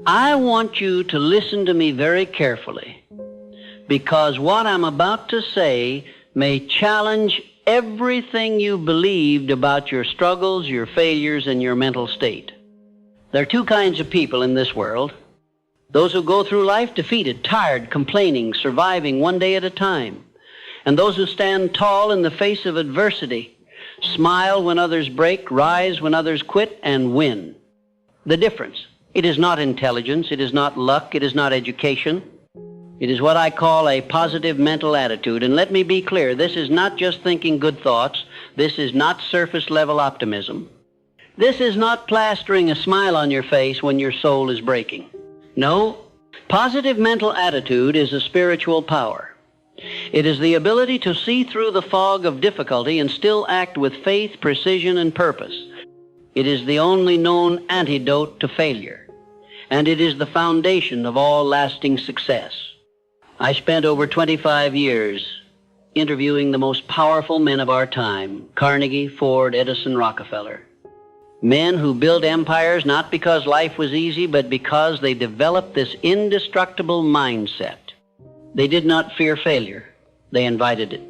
I want you to listen to me very carefully, because what I'm about to say may challenge everything you believed about your struggles, your failures, and your mental state. There are two kinds of people in this world: those who go through life defeated, tired, complaining, surviving one day at a time, and those who stand tall in the face of adversity, smile when others break, rise when others quit, and win. The difference: it is not intelligence, it is not luck, it is not education. It is what I call a positive mental attitude. And let me be clear, this is not just thinking good thoughts. This is not surface-level optimism. This is not plastering a smile on your face when your soul is breaking. No, positive mental attitude is a spiritual power. It is the ability to see through the fog of difficulty and still act with faith, precision, and purpose. It is the only known antidote to failure, and it is the foundation of all lasting success. I spent over 25 years interviewing the most powerful men of our time: Carnegie, Ford, Edison, Rockefeller. Men who built empires not because life was easy, but because they developed this indestructible mindset. They did not fear failure. They invited it.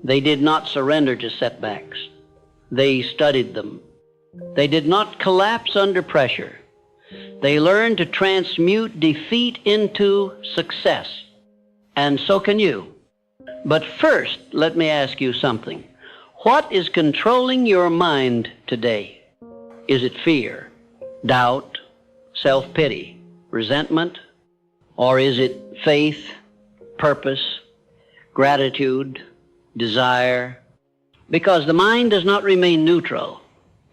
They did not surrender to setbacks. They studied them. They did not collapse under pressure. They learned to transmute defeat into success. And so can you. But first, let me ask you something. What is controlling your mind today? Is it fear, doubt, self-pity, resentment? Or is it faith, purpose, gratitude, desire? Because the mind does not remain neutral.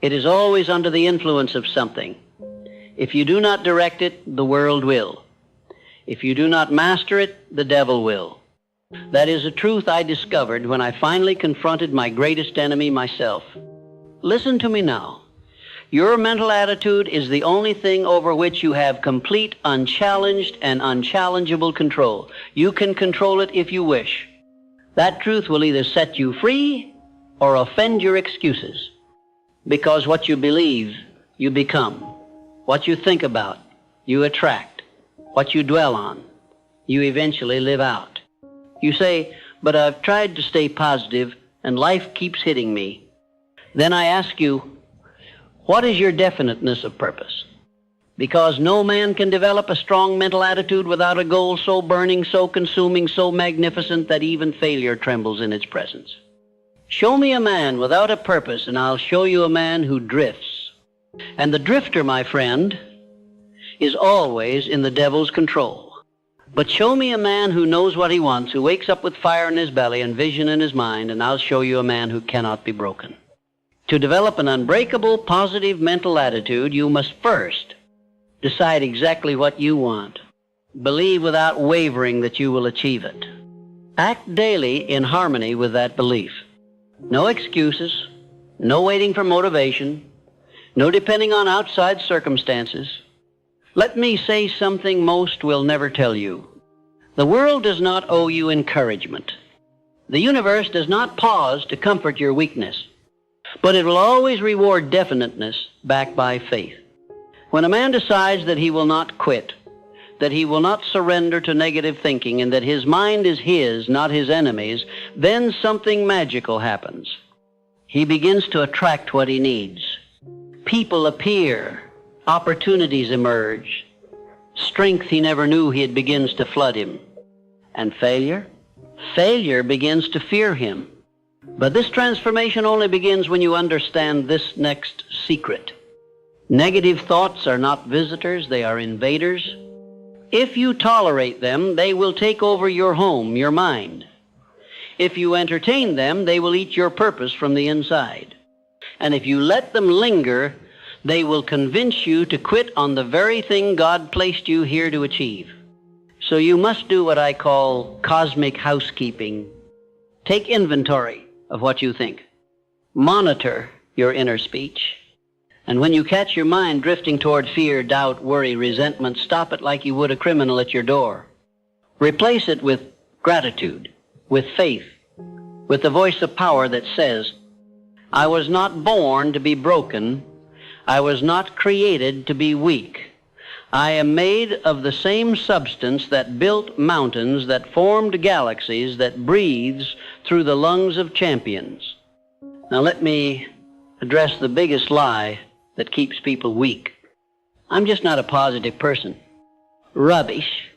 It is always under the influence of something. If you do not direct it, the world will. If you do not master it, the devil will. That is a truth I discovered when I finally confronted my greatest enemy, myself. Listen to me now. Your mental attitude is the only thing over which you have complete, unchallenged, and unchallengeable control. You can control it if you wish. That truth will either set you free or offend your excuses. Because what you believe, you become. What you think about, you attract. What you dwell on, you eventually live out. You say, but I've tried to stay positive and life keeps hitting me. Then I ask you, what is your definiteness of purpose? Because no man can develop a strong mental attitude without a goal so burning, so consuming, so magnificent that even failure trembles in its presence. Show me a man without a purpose, and I'll show you a man who drifts. And the drifter, my friend, is always in the devil's control. But show me a man who knows what he wants, who wakes up with fire in his belly and vision in his mind, and I'll show you a man who cannot be broken. To develop an unbreakable, positive mental attitude, you must first decide exactly what you want. Believe without wavering that you will achieve it. Act daily in harmony with that belief. No excuses, no waiting for motivation, no depending on outside circumstances. Let me say something most will never tell you. The world does not owe you encouragement. The universe does not pause to comfort your weakness, but it will always reward definiteness backed by faith. When a man decides that he will not quit, that he will not surrender to negative thinking, and that his mind is his, not his enemy's, then something magical happens. He begins to attract what he needs. People appear. Opportunities emerge. Strength he never knew he had begins to flood him. And failure? Failure begins to fear him. But this transformation only begins when you understand this next secret. Negative thoughts are not visitors, they are invaders. If you tolerate them, they will take over your home, your mind. If you entertain them, they will eat your purpose from the inside. And if you let them linger, they will convince you to quit on the very thing God placed you here to achieve. So you must do what I call cosmic housekeeping. Take inventory of what you think. Monitor your inner speech. And when you catch your mind drifting toward fear, doubt, worry, resentment, stop it like you would a criminal at your door. Replace it with gratitude, with faith, with the voice of power that says, I was not born to be broken. I was not created to be weak. I am made of the same substance that built mountains, that formed galaxies, that breathes through the lungs of champions. Now let me address the biggest lie that keeps people weak. I'm just not a positive person. Rubbish.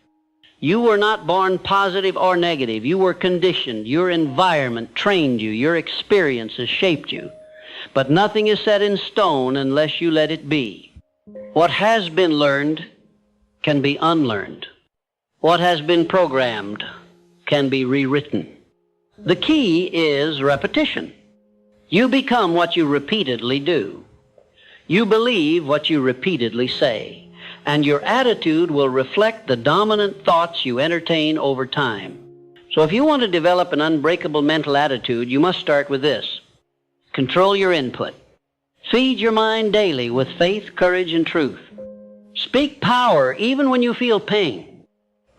You were not born positive or negative. You were conditioned. Your environment trained you. Your experiences shaped you. But nothing is set in stone unless you let it be. What has been learned can be unlearned. What has been programmed can be rewritten. The key is repetition. You become what you repeatedly do. You believe what you repeatedly say. And your attitude will reflect the dominant thoughts you entertain over time. So if you want to develop an unbreakable mental attitude, you must start with this. Control your input. Feed your mind daily with faith, courage, and truth. Speak power even when you feel pain.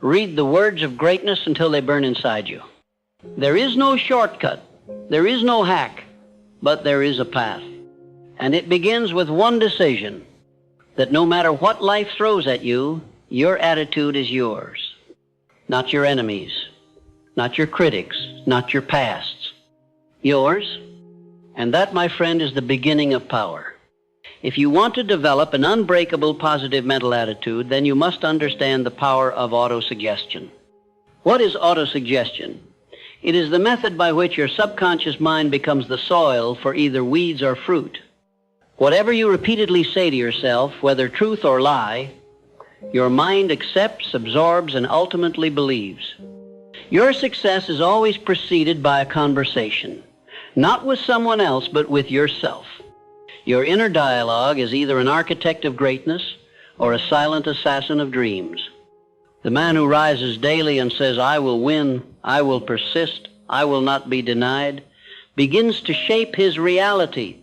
Read the words of greatness until they burn inside you. There is no shortcut. There is no hack. But there is a path. And it begins with one decision, that no matter what life throws at you, your attitude is yours. Not your enemies. Not your critics. Not your pasts. Yours. And that, my friend, is the beginning of power. If you want to develop an unbreakable positive mental attitude, then you must understand the power of autosuggestion. What is autosuggestion? It is the method by which your subconscious mind becomes the soil for either weeds or fruit. Whatever you repeatedly say to yourself, whether truth or lie, your mind accepts, absorbs, and ultimately believes. Your success is always preceded by a conversation. Not with someone else, but with yourself. Your inner dialogue is either an architect of greatness or a silent assassin of dreams. The man who rises daily and says, I will win, I will persist, I will not be denied, begins to shape his reality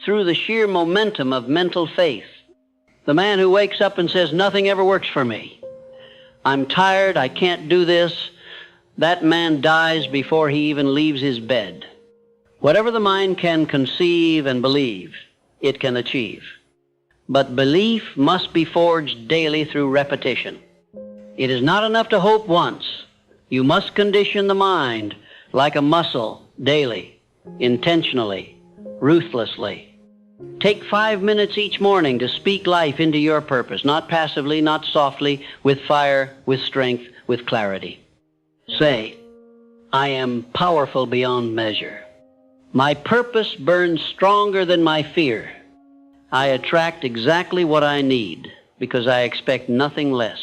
through the sheer momentum of mental faith. The man who wakes up and says, nothing ever works for me. I'm tired, I can't do this. That man dies before he even leaves his bed. Whatever the mind can conceive and believe, it can achieve. But belief must be forged daily through repetition. It is not enough to hope once. You must condition the mind like a muscle daily, intentionally, ruthlessly. Take 5 minutes each morning to speak life into your purpose, not passively, not softly, with fire, with strength, with clarity. Say, I am powerful beyond measure. My purpose burns stronger than my fear. I attract exactly what I need because I expect nothing less.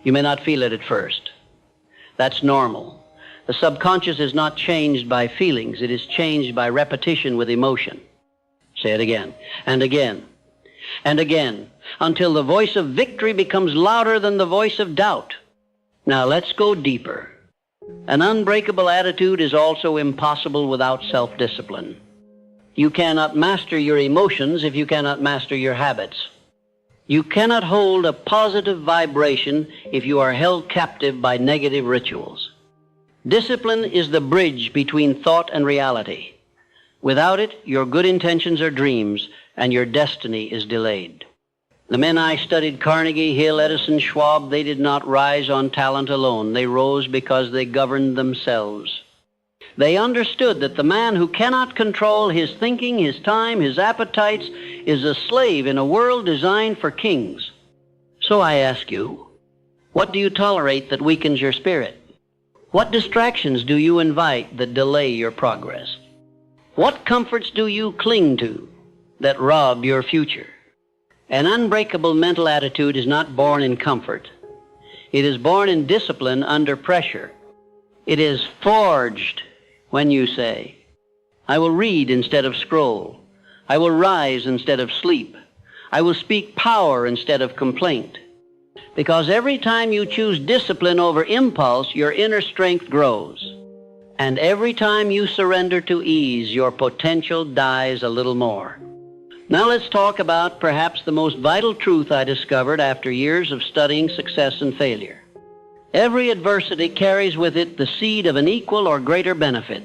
You may not feel it at first. That's normal. The subconscious is not changed by feelings. It is changed by repetition with emotion. Say it again, and again, and again, until the voice of victory becomes louder than the voice of doubt. Now let's go deeper. An unbreakable attitude is also impossible without self-discipline. You cannot master your emotions if you cannot master your habits. You cannot hold a positive vibration if you are held captive by negative rituals. Discipline is the bridge between thought and reality. Without it, your good intentions are dreams, and your destiny is delayed. The men I studied, Carnegie, Hill, Edison, Schwab, they did not rise on talent alone. They rose because they governed themselves. They understood that the man who cannot control his thinking, his time, his appetites, is a slave in a world designed for kings. So I ask you, what do you tolerate that weakens your spirit? What distractions do you invite that delay your progress? What comforts do you cling to that rob your future? An unbreakable mental attitude is not born in comfort. It is born in discipline under pressure. It is forged when you say, I will read instead of scroll. I will rise instead of sleep. I will speak power instead of complaint. Because every time you choose discipline over impulse, your inner strength grows. And every time you surrender to ease, your potential dies a little more. Now let's talk about perhaps the most vital truth I discovered after years of studying success and failure. Every adversity carries with it the seed of an equal or greater benefit.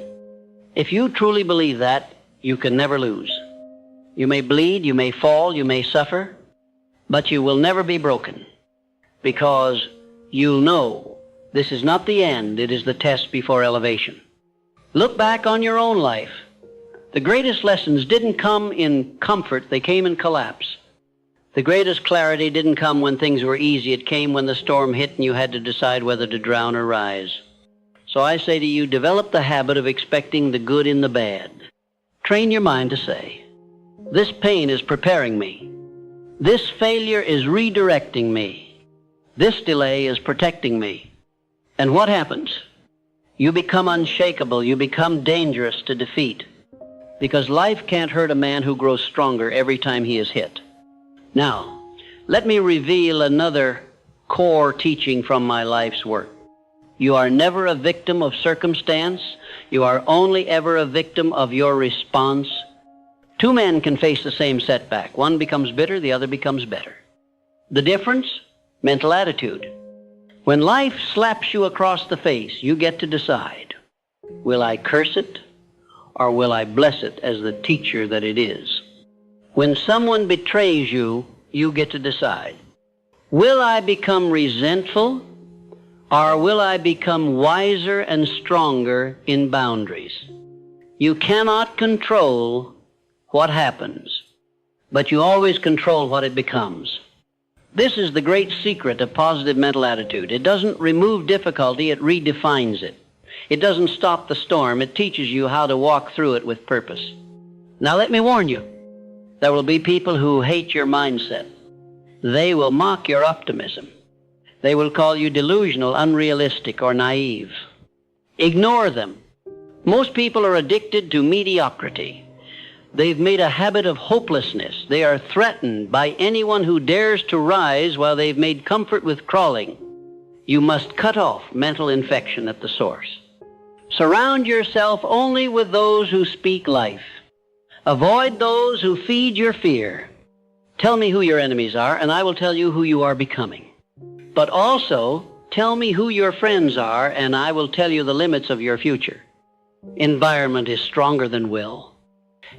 If you truly believe that, you can never lose. You may bleed, you may fall, you may suffer, but you will never be broken. because you'll know this is not the end, it is the test before elevation. Look back on your own life. The greatest lessons didn't come in comfort, they came in collapse. The greatest clarity didn't come when things were easy, it came when the storm hit and you had to decide whether to drown or rise. So I say to you, develop the habit of expecting the good in the bad. Train your mind to say, this pain is preparing me. This failure is redirecting me. This delay is protecting me. And what happens? You become unshakable. You become dangerous to defeat. Because life can't hurt a man who grows stronger every time he is hit. Now, let me reveal another core teaching from my life's work. You are never a victim of circumstance. You are only ever a victim of your response. Two men can face the same setback. One becomes bitter, the other becomes better. The difference? Mental attitude. When life slaps you across the face, you get to decide, will I curse it or will I bless it as the teacher that it is? When someone betrays you, you get to decide, will I become resentful or will I become wiser and stronger in boundaries? You cannot control what happens, but you always control what it becomes. This is the great secret of positive mental attitude. It doesn't remove difficulty, it redefines it. It doesn't stop the storm, it teaches you how to walk through it with purpose. Now let me warn you, there will be people who hate your mindset. They will mock your optimism. They will call you delusional, unrealistic, or naive. Ignore them. Most people are addicted to mediocrity. They've made a habit of hopelessness. They are threatened by anyone who dares to rise while they've made comfort with crawling. You must cut off mental infection at the source. Surround yourself only with those who speak life. Avoid those who feed your fear. Tell me who your enemies are, and I will tell you who you are becoming. But also, tell me who your friends are, and I will tell you the limits of your future. Environment is stronger than will.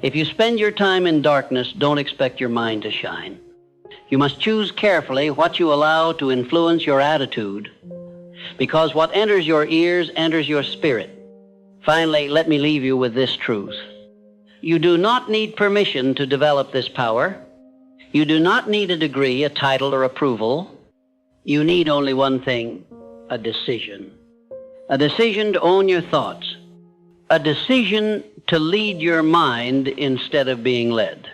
If you spend your time in darkness, don't expect your mind to shine. You must choose carefully what you allow to influence your attitude, because what enters your ears enters your spirit. Finally, let me leave you with this truth. You do not need permission to develop this power. You do not need a degree, a title, or approval. You need only one thing, a decision. A decision to own your thoughts. A decision to lead your mind instead of being led.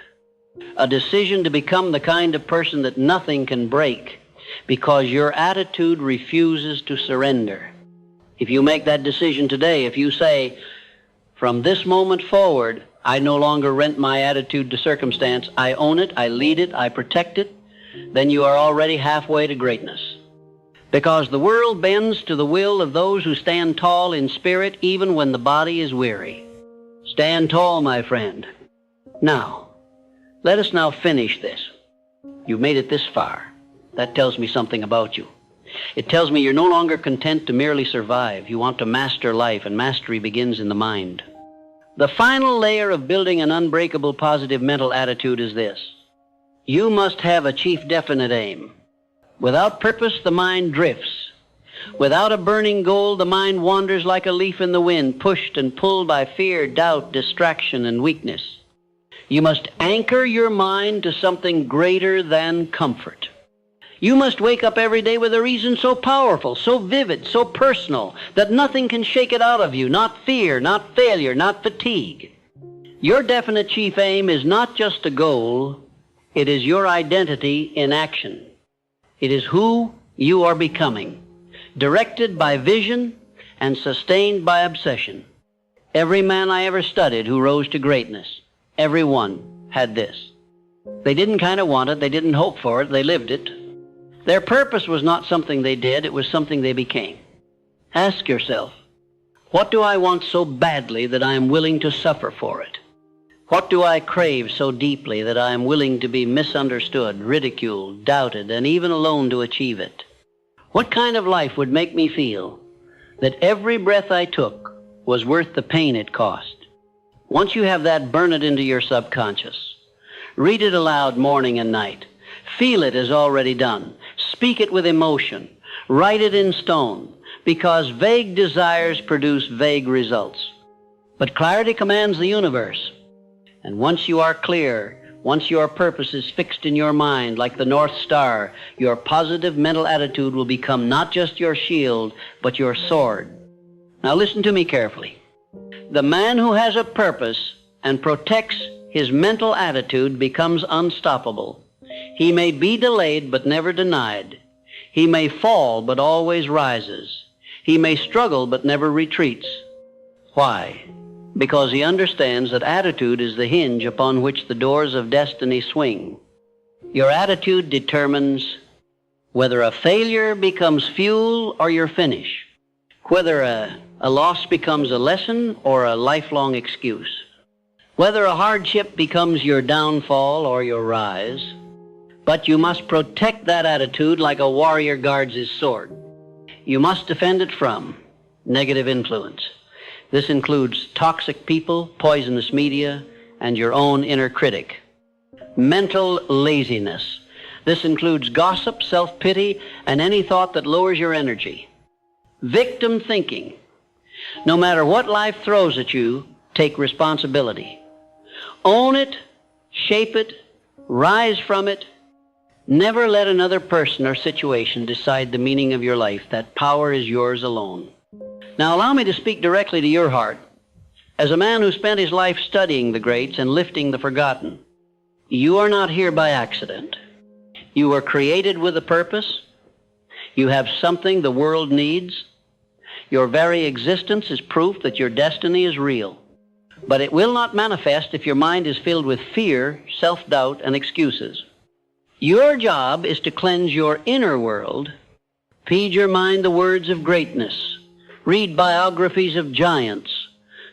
A decision to become the kind of person that nothing can break because your attitude refuses to surrender. If you make that decision today, if you say, from this moment forward, I no longer rent my attitude to circumstance, I own it, I lead it, I protect it, then you are already halfway to greatness. Because the world bends to the will of those who stand tall in spirit even when the body is weary. Stand tall, my friend. Now, let us now finish this. You've made it this far. That tells me something about you. It tells me you're no longer content to merely survive. You want to master life, and mastery begins in the mind. The final layer of building an unbreakable positive mental attitude is this. You must have a chief definite aim. Without purpose, the mind drifts. Without a burning goal, the mind wanders like a leaf in the wind, pushed and pulled by fear, doubt, distraction, and weakness. You must anchor your mind to something greater than comfort. You must wake up every day with a reason so powerful, so vivid, so personal, that nothing can shake it out of you, not fear, not failure, not fatigue. Your definite chief aim is not just a goal, it is your identity in action. It is who you are becoming, directed by vision and sustained by obsession. Every man I ever studied who rose to greatness, every one had this. They didn't kind of want it, they didn't hope for it, they lived it. Their purpose was not something they did, it was something they became. Ask yourself, what do I want so badly that I am willing to suffer for it? What do I crave so deeply that I am willing to be misunderstood, ridiculed, doubted, and even alone to achieve it? What kind of life would make me feel that every breath I took was worth the pain it cost? Once you have that, burn it into your subconscious. Read it aloud morning and night. Feel it as already done. Speak it with emotion. Write it in stone, because vague desires produce vague results. But clarity commands the universe. And once you are clear, once your purpose is fixed in your mind like the North Star, your positive mental attitude will become not just your shield, but your sword. Now listen to me carefully. The man who has a purpose and protects his mental attitude becomes unstoppable. He may be delayed but never denied. He may fall but always rises. He may struggle but never retreats. Why? Because he understands that attitude is the hinge upon which the doors of destiny swing. Your attitude determines whether a failure becomes fuel or your finish, whether a loss becomes a lesson or a lifelong excuse, whether a hardship becomes your downfall or your rise. But you must protect that attitude like a warrior guards his sword. You must defend it from negative influence. This includes toxic people, poisonous media, and your own inner critic. Mental laziness. This includes gossip, self-pity, and any thought that lowers your energy. Victim thinking. No matter what life throws at you, take responsibility. Own it, shape it, rise from it. Never let another person or situation decide the meaning of your life. That power is yours alone. Now allow me to speak directly to your heart. As a man who spent his life studying the greats and lifting the forgotten, you are not here by accident. You were created with a purpose. You have something the world needs. Your very existence is proof that your destiny is real. But it will not manifest if your mind is filled with fear, self-doubt, and excuses. Your job is to cleanse your inner world. Feed your mind the words of greatness. Read biographies of giants.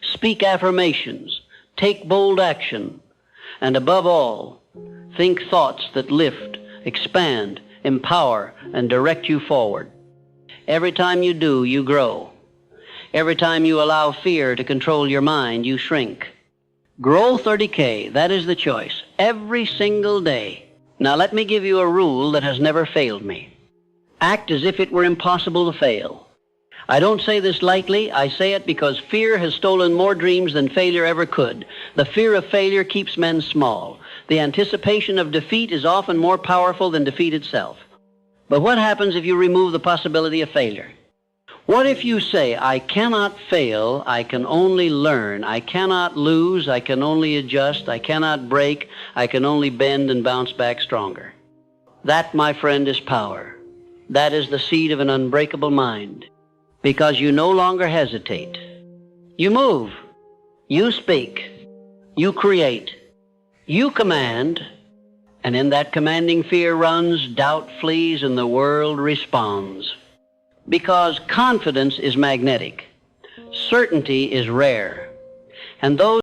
Speak affirmations. Take bold action. And above all, think thoughts that lift, expand, empower, and direct you forward. Every time you do, you grow. Every time you allow fear to control your mind, you shrink. Growth or decay, that is the choice. Every single day. Now let me give you a rule that has never failed me. Act as if it were impossible to fail. I don't say this lightly. I say it because fear has stolen more dreams than failure ever could. The fear of failure keeps men small. The anticipation of defeat is often more powerful than defeat itself. But what happens if you remove the possibility of failure? What if you say, I cannot fail, I can only learn, I cannot lose, I can only adjust, I cannot break, I can only bend and bounce back stronger? That, my friend, is power. That is the seed of an unbreakable mind. Because you no longer hesitate. You move. You speak. You create. You command. And in that commanding fear runs, doubt flees, and the world responds. Because confidence is magnetic. Certainty is rare. And those